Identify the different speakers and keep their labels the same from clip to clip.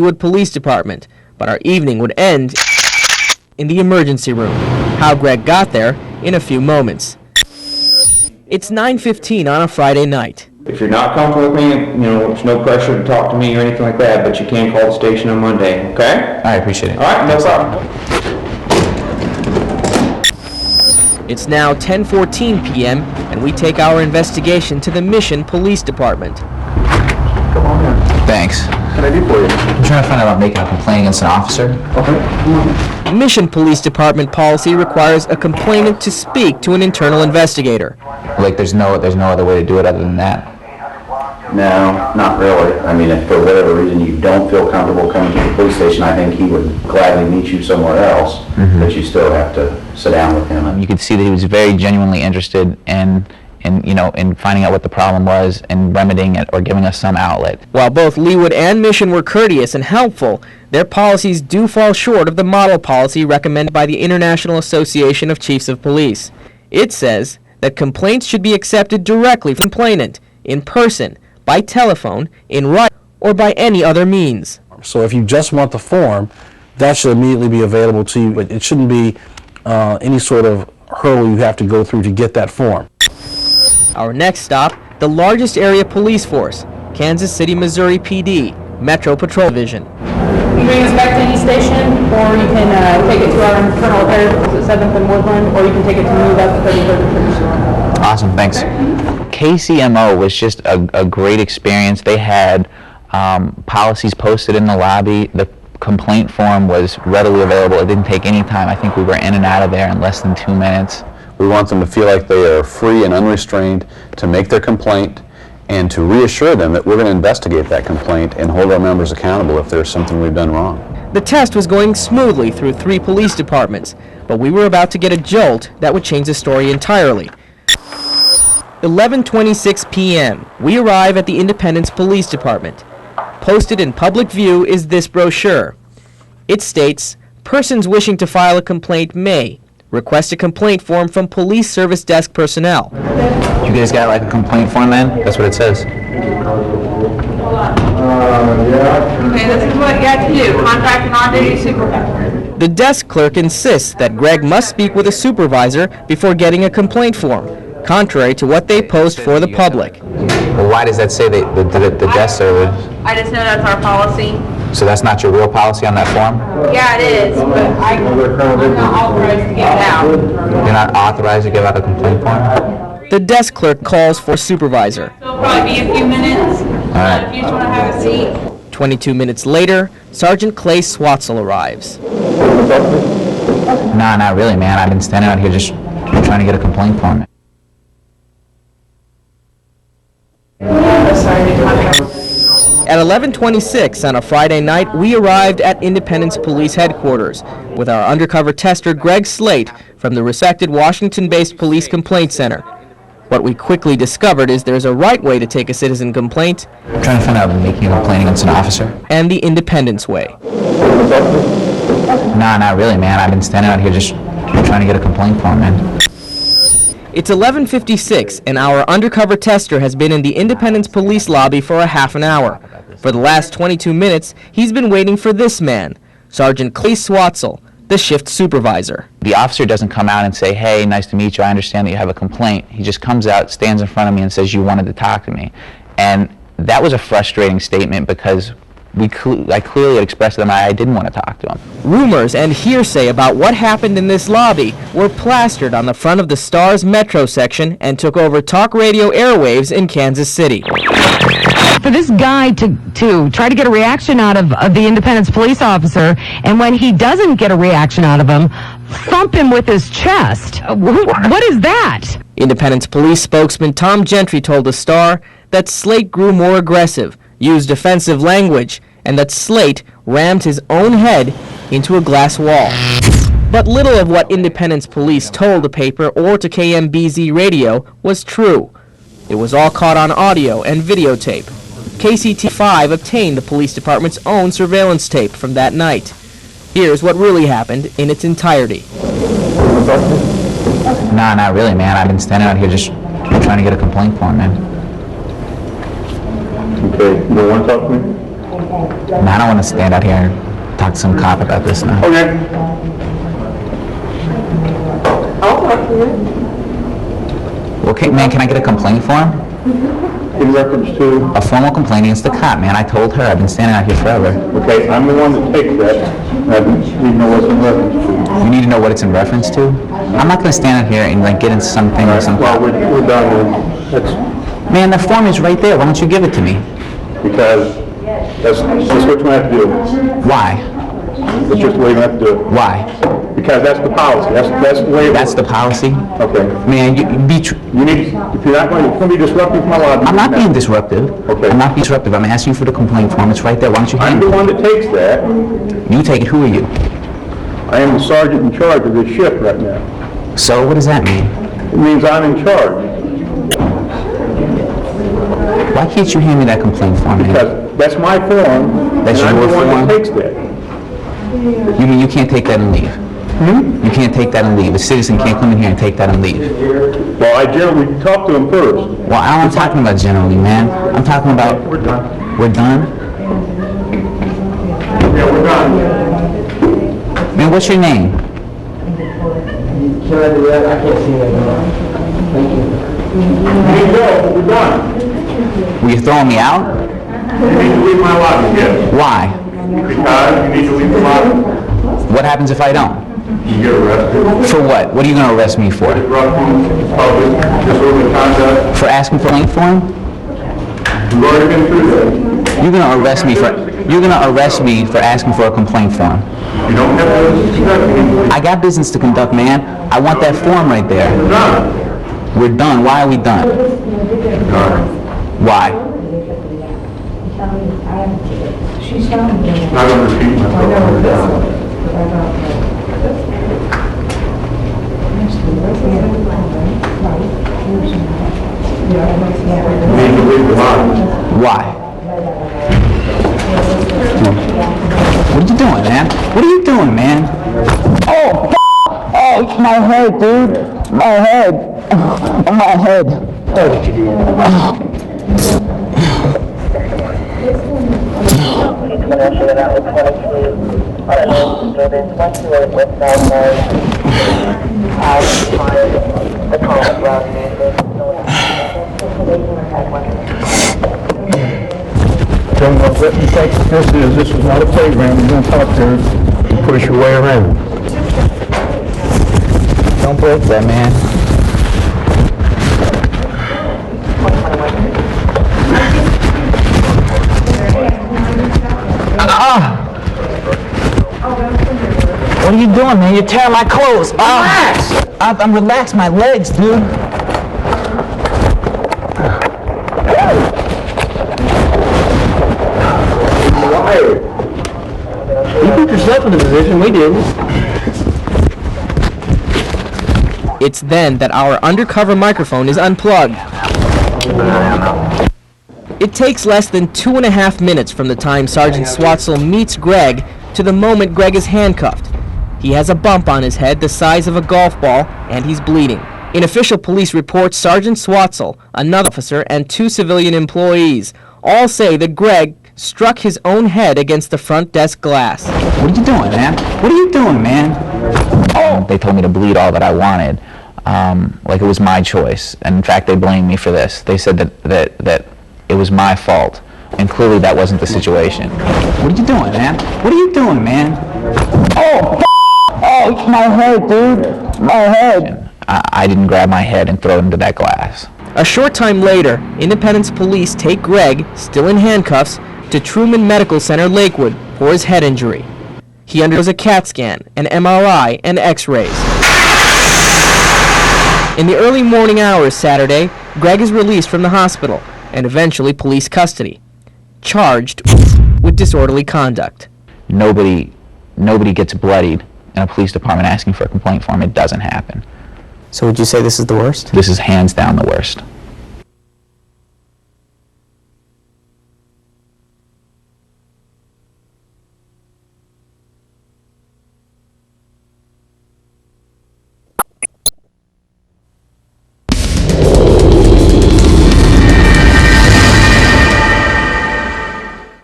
Speaker 1: Leawood Police Department, but our evening would end in the emergency room. How Greg got there in a few moments. It's 9:15 on a Friday night.
Speaker 2: If you're not comfortable with me, there's no pressure to talk to me or anything like that, but you can call the station on Monday, okay?
Speaker 3: I appreciate it.
Speaker 2: All right, no problem.
Speaker 1: It's now 10:14 p.m. and we take our investigation to the Mission Police Department.
Speaker 2: Come on in.
Speaker 3: Thanks.
Speaker 2: What can I do for you?
Speaker 3: I'm trying to find out about making a complaint against an officer.
Speaker 2: Okay, come on.
Speaker 1: Mission Police Department policy requires a complainant to speak to an internal investigator.
Speaker 3: Like, there's no other way to do it other than that.
Speaker 4: No, not really. I mean, if for whatever reason you don't feel comfortable coming to the police station, I think he would gladly meet you somewhere else, but you still have to sit down with him.
Speaker 3: You could see that he was very genuinely interested in finding out what the problem was and remedying it or giving us some outlet.
Speaker 1: While both Leawood and Mission were courteous and helpful, their policies do fall short of the model policy recommended by the International Association of Chiefs of Police. It says that complaints should be accepted directly from the complainant, in person, by telephone, in writing, or by any other means.
Speaker 5: So if you just want the form, that should immediately be available to you, but it shouldn't be any sort of hurdle you have to go through to get that form.
Speaker 1: Our next stop, the largest area police force, Kansas City, Missouri PD, Metro Patrol Division.
Speaker 6: You bring us back to any station, or you can take it to our internal affairs at 7th and Woodland, or you can take it to move up to 33rd and 32nd.
Speaker 3: Awesome, thanks. KCMO was just a great experience. They had policies posted in the lobby. The complaint form was readily available. It didn't take any time. I think we were in and out of there in less than 2 minutes.
Speaker 7: We want them to feel like they are free and unrestrained to make their complaint and to reassure them that we're going to investigate that complaint and hold our members accountable if there's something we've done wrong.
Speaker 1: The test was going smoothly through 3 police departments, but we were about to get a jolt that would change the story entirely. 11:26 p.m. We arrive at the Independence Police Department. Posted in public view is this brochure. It states, persons wishing to file a complaint may request a complaint form from police service desk personnel.
Speaker 3: You guys got like a complaint form then? That's what it says.
Speaker 6: Okay, this is what you have to do. Contact an on-duty supervisor.
Speaker 1: The desk clerk insists that Greg must speak with a supervisor before getting a complaint form, contrary to what they post for the public.
Speaker 3: Well, why does that say the desk service?
Speaker 6: I just know that's our policy.
Speaker 3: So that's not your real policy on that form?
Speaker 6: Yeah, it is, but I'm not authorized to give it out.
Speaker 3: You're not authorized to give out a complaint form?
Speaker 1: The desk clerk calls for a supervisor.
Speaker 6: It'll probably be a few minutes.
Speaker 3: right.
Speaker 6: If you just want to have a seat.
Speaker 1: 22 minutes later, Sergeant Clay Swatzel arrives.
Speaker 3: Nah, not really, man. I've been standing out here just trying to get a complaint form.
Speaker 1: At 11:26 on a Friday night, we arrived at Independence Police Headquarters with our undercover tester Greg Slate from the respected Washington-based Police Complaint Center. What we quickly discovered is there's a right way to take a citizen complaint
Speaker 3: I'm trying to find out making a complaint against an officer.
Speaker 1: and the Independence way.
Speaker 3: Nah, not really, man. I've been standing out here just trying to get a complaint form, man.
Speaker 1: It's 11:56 and our undercover tester has been in the Independence Police lobby for a half an hour. For the last 22 minutes, he's been waiting for this man, Sergeant Clay Swatzel, the shift supervisor.
Speaker 3: The officer doesn't come out and say, hey, nice to meet you, I understand that you have a complaint. He just comes out, stands in front of me and says, you wanted to talk to me. And that was a frustrating statement because I clearly had expressed to them I didn't want to talk to him.
Speaker 1: Rumors and hearsay about what happened in this lobby were plastered on the front of the Star's Metro section and took over talk radio airwaves in Kansas City.
Speaker 8: For this guy to try to get a reaction out of the Independence police officer, and when he doesn't get a reaction out of him, thump him with his chest. What is that?
Speaker 1: Independence Police spokesman Tom Gentry told the Star that Slate grew more aggressive, used offensive language, and that Slate rammed his own head into a glass wall. But little of what Independence Police told the paper or to KMBZ radio was true. It was all caught on audio and videotape. KCT5 obtained the police department's own surveillance tape from that night. Here's what really happened in its entirety.
Speaker 3: Nah, not really, man. I've been standing out here just trying to get a complaint form, man.
Speaker 4: Okay, you don't want to talk to me?
Speaker 3: Man, I don't want to stand out here and talk to some cop about this now.
Speaker 7: Okay.
Speaker 3: Well, man, can I get a complaint form?
Speaker 7: In reference to,
Speaker 3: A formal complaint against the cop, man. I told her. I've been standing out here forever.
Speaker 7: okay, I'm the one that takes that. I need to know what's in reference to.
Speaker 3: You need to know what it's in reference to? I'm not going to stand out here and like get into something or something.
Speaker 7: Well, we're done with, that's
Speaker 3: Man, the form is right there. Why don't you give it to me?
Speaker 7: because that's what you have to do.
Speaker 3: Why?
Speaker 7: That's just the way you have to do it.
Speaker 3: Why?
Speaker 7: Because that's the policy, that's the way it
Speaker 3: That's the
Speaker 7: works.
Speaker 3: policy?
Speaker 7: Okay.
Speaker 3: Man,
Speaker 7: You need, if you're not going, it's going to be disruptive to my life.
Speaker 3: I'm not being disruptive.
Speaker 7: Okay.
Speaker 3: I'm not being disruptive. I'm asking you for the complaint form. It's right there. Why don't you
Speaker 7: I'm
Speaker 3: hand
Speaker 7: the
Speaker 3: it?
Speaker 7: one that takes that.
Speaker 3: You take it. Who are you?
Speaker 7: I am the sergeant in charge of this shift right now.
Speaker 3: So, what does that mean?
Speaker 7: It means I'm in charge,
Speaker 3: Why can't you hand me that complaint form, man?
Speaker 7: because that's my form,
Speaker 3: That's
Speaker 7: and I'm
Speaker 3: your
Speaker 7: the one
Speaker 3: form?
Speaker 7: that takes that.
Speaker 3: You mean you can't take that and leave? You can't take that and leave. A citizen can't come in here and take that and leave.
Speaker 7: Well, I generally talk to them first.
Speaker 3: Well, I'm not talking about generally, man. I'm talking about...
Speaker 7: We're done.
Speaker 3: We're done?
Speaker 7: Yeah, we're done.
Speaker 3: Man, what's your name?
Speaker 9: Can I do that? I can't see that. Thank you.
Speaker 7: You need to go, we're done.
Speaker 3: Were you throwing me out?
Speaker 7: You need to leave my lobby, yes.
Speaker 3: Why?
Speaker 7: Because you need to leave the lobby.
Speaker 3: What happens if I don't?
Speaker 7: You get arrested.
Speaker 3: For what? What are you going to arrest me for?
Speaker 7: Disrupting public, disorderly conduct.
Speaker 3: For asking for a complaint form?
Speaker 7: We've already been through that.
Speaker 3: You're going to arrest me for... You're going to arrest me for asking for a complaint form.
Speaker 7: You don't have to conduct anything.
Speaker 3: I got business to conduct, man. I want that form right there.
Speaker 7: We're done.
Speaker 3: We're done. Why are we done?
Speaker 7: Done.
Speaker 3: Why?
Speaker 7: Not going to repeat myself. We're done. You need to leave the lobby.
Speaker 3: Why? What are you doing, man? What are you doing, man? Oh, oh, it's my head, dude. My head. Oh, my head.
Speaker 9: Oh, what you did.
Speaker 7: Don't know what you think this is. This is not a playground. You're going to talk to her and push your way around.
Speaker 3: Don't break that, man. What are you doing, man? You're tearing my clothes. Relax! I'm relaxed. My legs, dude.
Speaker 9: You put yourself in the position, we didn't.
Speaker 1: It's then that our undercover microphone is unplugged. It takes less than 2.5 minutes from the time Sergeant Swatzel meets Greg to the moment Greg is handcuffed. He has a bump on his head the size of a golf ball, and he's bleeding. In official police reports, Sergeant Swatzel, another officer, and 2 civilian employees all say that Greg struck his own head against the front desk glass.
Speaker 3: What are you doing, man? What are you doing, man? Oh! They told me to bleed all that I wanted, like it was my choice. And in fact, they blamed me for this. They said that it was my fault, and clearly that wasn't the situation. What are you doing, man? What are you doing, man? Oh! Oh, it's my head, dude. My head. I didn't grab my head and throw it into that glass.
Speaker 1: A short time later, Independence police take Greg, still in handcuffs, to Truman Medical Center, Lakewood, for his head injury. He undergoes a CAT scan, an MRI, and x-rays. In the early morning hours Saturday, Greg is released from the hospital and eventually police custody, charged with disorderly conduct.
Speaker 3: Nobody gets bloodied in a police department asking for a complaint form. It doesn't happen.
Speaker 10: So would you say this is the worst?
Speaker 3: This is hands down the worst.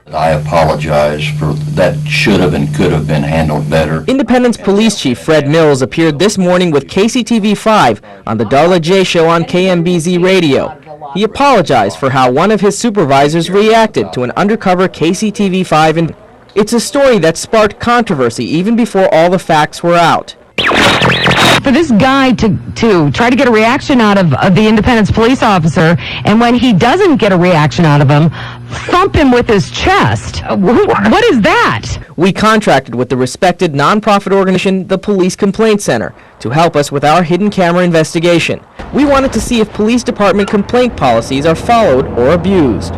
Speaker 11: I apologize. for that should have and could have been handled better.
Speaker 1: Independence Police Chief Fred Mills appeared this morning with KCTV5 on the Darla J Show on KMBZ Radio. He apologized for how one of his supervisors reacted to an undercover KCTV5 and it's a story that sparked controversy even before all the facts were out.
Speaker 8: For this guy to try to get a reaction out of the Independence police officer, and when he doesn't get a reaction out of him, thump him with his chest. What is that?
Speaker 1: We contracted with the respected nonprofit organization, the Police Complaint Center, to help us with our hidden camera investigation. We wanted to see if police department complaint policies are followed or abused.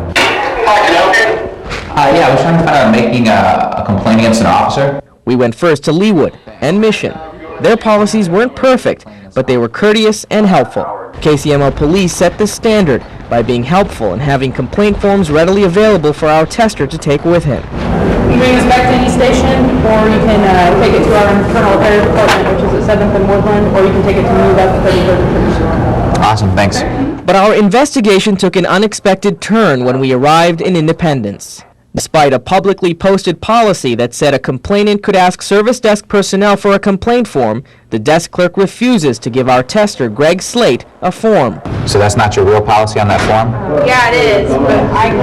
Speaker 3: Yeah, I was trying to find out making a complaint against an officer.
Speaker 1: We went first to Leawood and Mission. Their policies weren't perfect, but they were courteous and helpful. KCMO Police set the standard by being helpful and having complaint forms readily available for our tester to take with him.
Speaker 6: You can bring us back to any station, or you can take it to our internal affairs department, which is at 7th and Woodland, or you can take it to move up to 33rd and 32nd.
Speaker 3: Awesome, thanks.
Speaker 1: But our investigation took an unexpected turn when we arrived in Independence. Despite a publicly posted policy that said a complainant could ask service desk personnel for a complaint form, the desk clerk refuses to give our tester, Greg Slate, a form.
Speaker 3: So that's not your real policy on that form?
Speaker 6: Yeah, it is, but I'm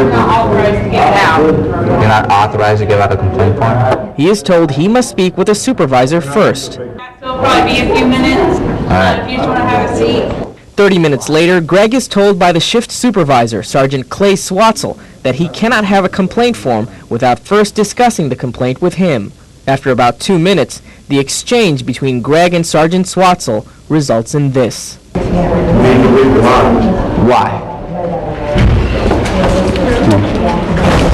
Speaker 6: not authorized to give it out.
Speaker 3: You're not authorized to give out a complaint form?
Speaker 1: He is told he must speak with a supervisor first.
Speaker 6: It'll probably be a few minutes.
Speaker 3: right.
Speaker 6: If you just want to have a seat.
Speaker 1: 30 minutes later, Greg is told by the shift supervisor, Sergeant Clay Swatzel, that he cannot have a complaint form without first discussing the complaint with him. After about 2 minutes, the exchange between Greg and Sergeant Swatzel results in this.
Speaker 3: Why?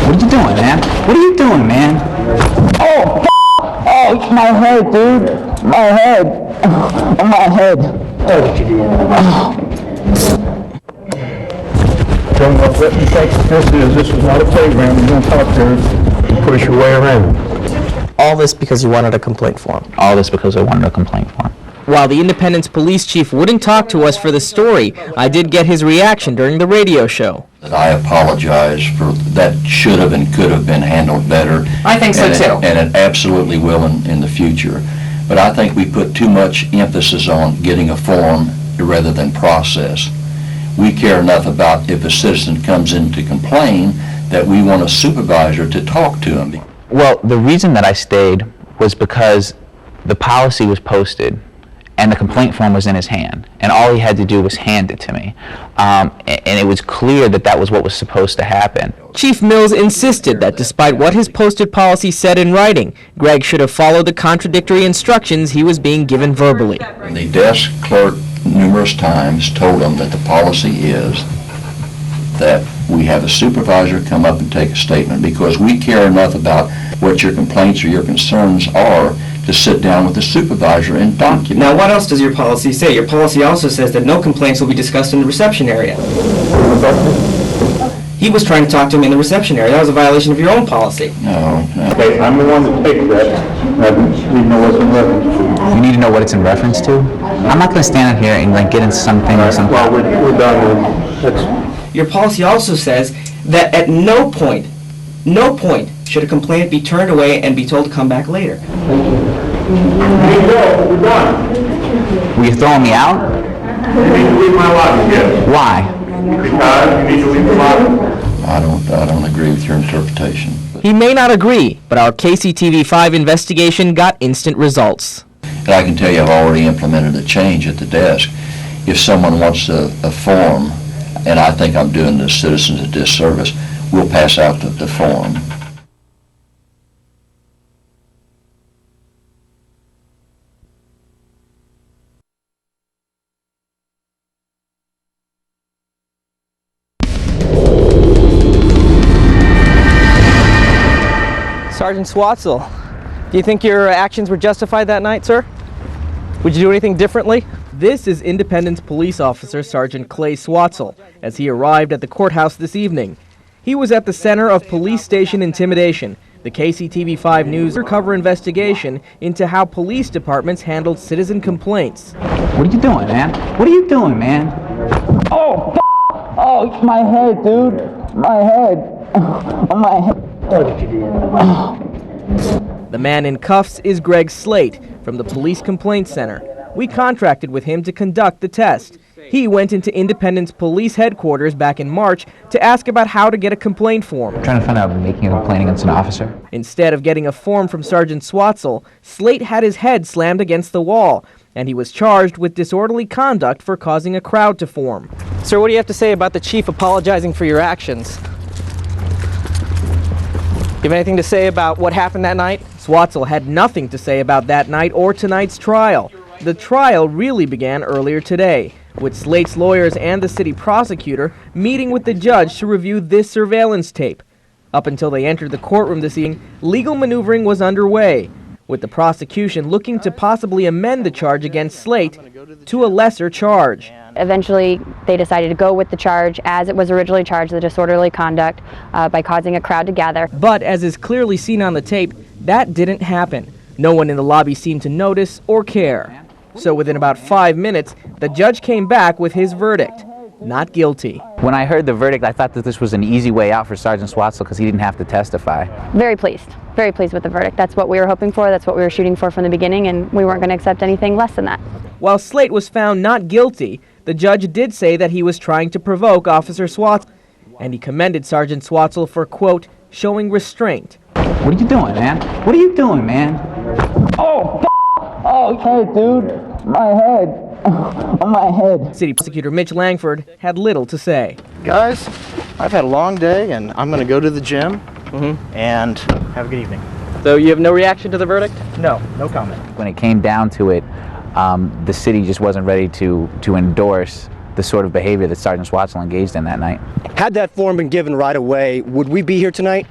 Speaker 3: What are you doing, man? What are you doing, man?
Speaker 12: Oh, my head, dude. My head. Oh, my head.
Speaker 13: Don't know what you think this is. This is not a playground. You don't talk to her and push your way around.
Speaker 10: All this because you wanted a complaint form.
Speaker 3: All this because I wanted a complaint form.
Speaker 1: While the Independence Police Chief wouldn't talk to us for the story, I did get his reaction during the radio show.
Speaker 11: I apologize for that should have and could have been handled better.
Speaker 1: I think so, too.
Speaker 11: And it absolutely will in the future. But I think we put too much emphasis on getting a form rather than process. We care enough about if a citizen comes in to complain that we want a supervisor to talk to him.
Speaker 3: Well, the reason that I stayed was because the policy was posted and the complaint form was in his hand, and all he had to do was hand it to me. And it was clear that that was what was supposed to happen.
Speaker 1: Chief Mills insisted that despite what his posted policy said in writing, Greg should have followed the contradictory instructions he was being given verbally.
Speaker 11: The desk clerk numerous times told him that the policy is that we have a supervisor come up and take a statement because we care enough about what your complaints or your concerns are to sit down with the supervisor and document.
Speaker 10: Now, what else does your policy say? Your policy also says that no complaints will be discussed in the reception area. He was trying to talk to him in the reception area. That was a violation of your own policy.
Speaker 11: No.
Speaker 13: Okay, I'm the one that takes that. You know what's in reference to.
Speaker 3: You need to know what it's in reference to? I'm not going to stand out here and like get into something or something.
Speaker 13: Well, we're done with.
Speaker 10: Your policy also says that at no point should a complainant be turned away and be told to come back later.
Speaker 13: We're done.
Speaker 3: Were you throwing me out?
Speaker 13: You need to leave my lobby, yes.
Speaker 3: Why?
Speaker 13: Because you need to leave the lobby.
Speaker 11: I don't agree with your interpretation.
Speaker 1: He may not agree, but our KCTV5 investigation got instant results.
Speaker 11: And I can tell you I've already implemented a change at the desk. If someone wants a form, and I think I'm doing the citizens a disservice, we'll pass out the form.
Speaker 1: Sergeant Swatzel, do you think your actions were justified that night, sir? Would you do anything differently? This is Independence Police Officer Sergeant Clay Swatzel as he arrived at the courthouse this evening. He was at the center of police station intimidation, the KCTV5 News undercover investigation into how police departments handled citizen complaints.
Speaker 3: What are you doing, man? What are you doing, man?
Speaker 12: Oh, my head, dude. My head. Oh, my head.
Speaker 9: Look what you did.
Speaker 1: The man in cuffs is Greg Slate from the Police Complaint Center. We contracted with him to conduct the test. He went into Independence Police Headquarters back in March to ask about how to get a complaint form.
Speaker 3: I'm trying to find out if making a complaint against an officer.
Speaker 1: Instead of getting a form from Sergeant Swatzel, Slate had his head slammed against the wall, and he was charged with disorderly conduct for causing a crowd to form. Sir, what do you have to say about the chief apologizing for your actions? You have anything to say about what happened that night? Swatzel had nothing to say about that night or tonight's trial. The trial really began earlier today, with Slate's lawyers and the city prosecutor meeting with the judge to review this surveillance tape. Up until they entered the courtroom this evening, legal maneuvering was underway, with the prosecution looking to possibly amend the charge against Slate to a lesser charge.
Speaker 14: Eventually, they decided to go with the charge as it was originally charged, the disorderly conduct by causing a crowd to gather.
Speaker 1: But as is clearly seen on the tape, that didn't happen. No one in the lobby seemed to notice or care. So within about 5 minutes, the judge came back with his verdict: not guilty.
Speaker 3: When I heard the verdict, I thought that this was an easy way out for Sergeant Swatzel because he didn't have to testify.
Speaker 14: Very pleased with the verdict. That's what we were hoping for, that's what we were shooting for from the beginning, and we weren't going to accept anything less than that.
Speaker 1: While Slate was found not guilty, the judge did say that he was trying to provoke Officer Swatzel, and he commended Sergeant Swatzel for, quote, showing restraint.
Speaker 3: What are you doing, man? What are you doing, man?
Speaker 12: Oh, oh, hey, dude. My head. On my head.
Speaker 1: City Prosecutor Mitch Langford had little to say.
Speaker 15: Guys, I've had a long day and I'm going to go to the gym and have a good evening.
Speaker 1: So you have no reaction to the verdict?
Speaker 15: No comment.
Speaker 3: When it came down to it, the city just wasn't ready to endorse the sort of behavior that Sergeant Swatzel engaged in that night.
Speaker 15: Had that form been given right away, would we be here tonight?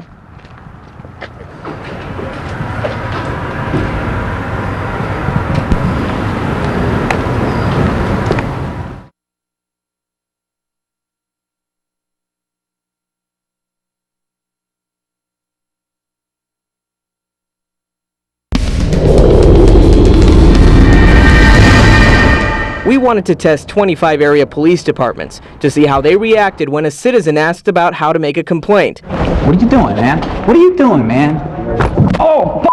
Speaker 1: We wanted to test 25 area police departments to see how they reacted when a citizen asked about how to make a complaint.
Speaker 3: What are you doing, man? What are you doing, man?
Speaker 12: Oh,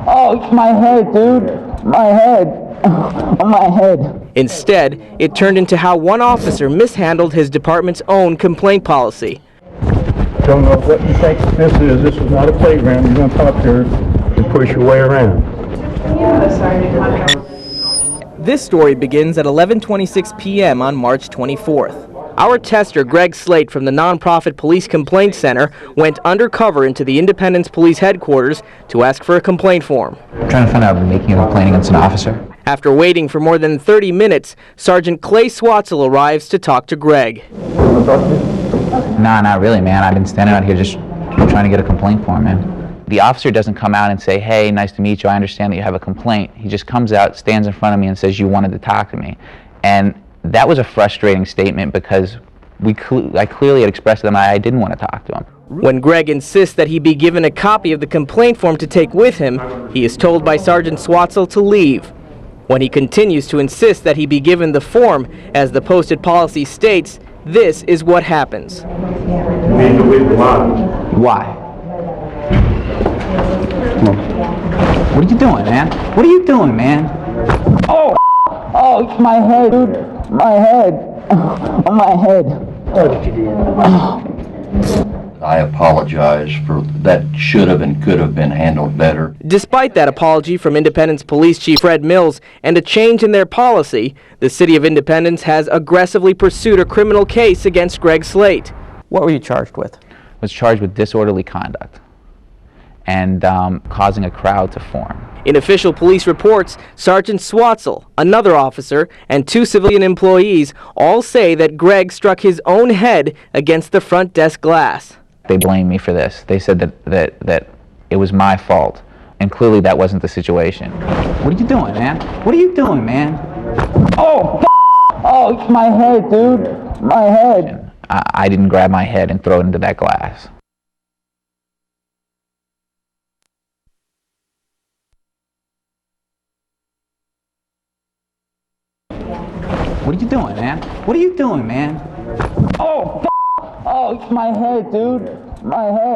Speaker 12: oh, my head, dude. My head. On my head.
Speaker 1: Instead, it turned into how one officer mishandled his department's own complaint policy.
Speaker 13: Don't know what you think this is. This is not a playground. You're going to talk to her and push your way around.
Speaker 1: This story begins at 11:26 p.m. on March 24th. Our tester, Greg Slate from the nonprofit Police Complaint Center, went undercover into the Independence Police Headquarters to ask for a complaint form.
Speaker 3: I'm trying to find out if making a complaint against an officer.
Speaker 1: After waiting for more than 30 minutes, Sergeant Clay Swatzel arrives to talk to Greg.
Speaker 3: Nah, not really, man. I've been standing out here just trying to get a complaint form, man. The officer doesn't come out and say, hey, nice to meet you, I understand that you have a complaint. He just comes out, stands in front of me and says, you wanted to talk to me. And that was a frustrating statement because I clearly had expressed to them I didn't want to talk to him.
Speaker 1: When Greg insists that he be given a copy of the complaint form to take with him, he is told by Sergeant Swatzel to leave. When he continues to insist that he be given the form, as the posted policy states, this is what happens.
Speaker 3: Why? What are you doing, man? What are you doing, man?
Speaker 12: Oh, oh, my head, dude. My head. On my head.
Speaker 9: Look what you did.
Speaker 11: I apologize for that. Should have and could have been handled better.
Speaker 1: Despite that apology from Independence Police Chief Fred Mills and a change in their policy, the City of Independence has aggressively pursued a criminal case against Greg Slate. What were you charged with?
Speaker 3: Was charged with disorderly conduct and causing a crowd to form.
Speaker 1: In official police reports, Sergeant Swatzel, another officer, and 2 civilian employees all say that Greg struck his own head against the front desk glass.
Speaker 3: They blame me for this. They said that it was my fault, and clearly that wasn't the situation. What are you doing, man? What are you doing, man?
Speaker 12: Oh, oh, my head, dude. My head.
Speaker 3: I didn't grab my head and throw it into that glass. What are you doing, man? What are you doing, man?
Speaker 12: Oh, oh, my head, dude. My head.